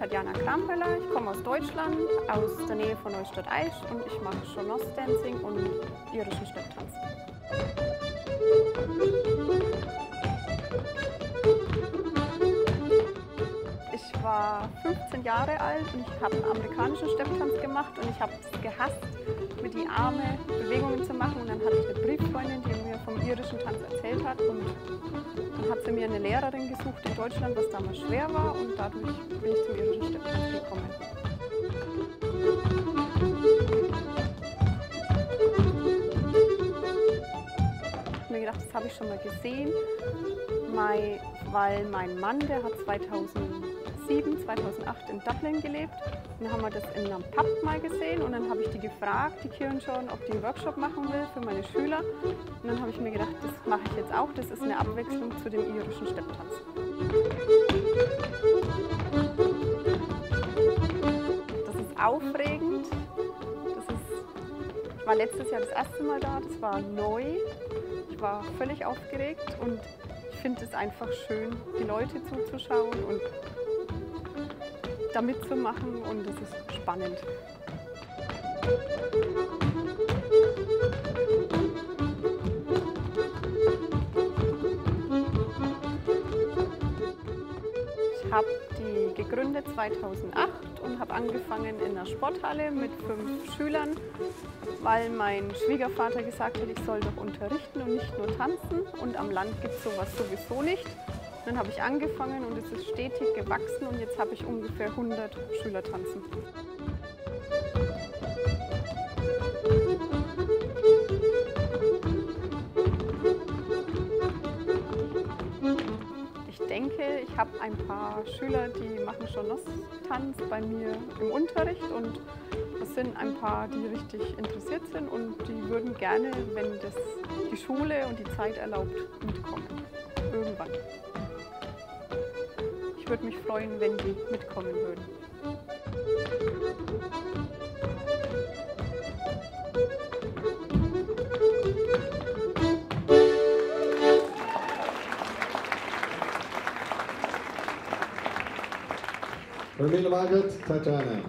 Tatjana Krampeller, ich komme aus Deutschland, aus der Nähe von Neustadt-Aisch und ich mache Schonos-Dancing und irischen Stepptanz. Ich war 15 Jahre alt und ich habe einen amerikanischen Stepptanz gemacht und ich habe es gehasst, mit die Arme Bewegungen zu machen. Und dann hatte ich eine Brieffreundin, die mir vom irischen Tanz erzählt hat, und dann hat sie mir eine Lehrerin gesucht in Deutschland, was damals schwer war, und dadurch bin ich zum irischen Stepptanz gekommen. Ich habe mir gedacht, das habe ich schon mal gesehen, weil mein Mann, der hat 2007, 2008 in Dublin gelebt. Dann haben wir das in einem Pub mal gesehen und dann habe ich die gefragt, die Kieran schon, ob die einen Workshop machen will für meine Schüler. Und dann habe ich mir gedacht, das mache ich jetzt auch, das ist eine Abwechslung zu dem irischen Stepptanz. Das ist aufregend. Ich war letztes Jahr das erste Mal da, das war neu. Ich war völlig aufgeregt und ich finde es einfach schön, die Leute zuzuschauen und da mitzumachen, und es ist spannend. Ich habe die gegründet 2008 und habe angefangen in einer Sporthalle mit 5 Schülern, weil mein Schwiegervater gesagt hat, ich soll doch unterrichten und nicht nur tanzen, und am Land gibt es sowas sowieso nicht. Dann habe ich angefangen und es ist stetig gewachsen und jetzt habe ich ungefähr 100 Schüler tanzen. Ich denke, ich habe ein paar Schüler, die machen Schonos-Tanz bei mir im Unterricht, und das sind ein paar, die richtig interessiert sind und die würden gerne, wenn das die Schule und die Zeit erlaubt, mitkommen. Irgendwann. Ich würde mich freuen, wenn die mitkommen würden. Margaret, Tatjana.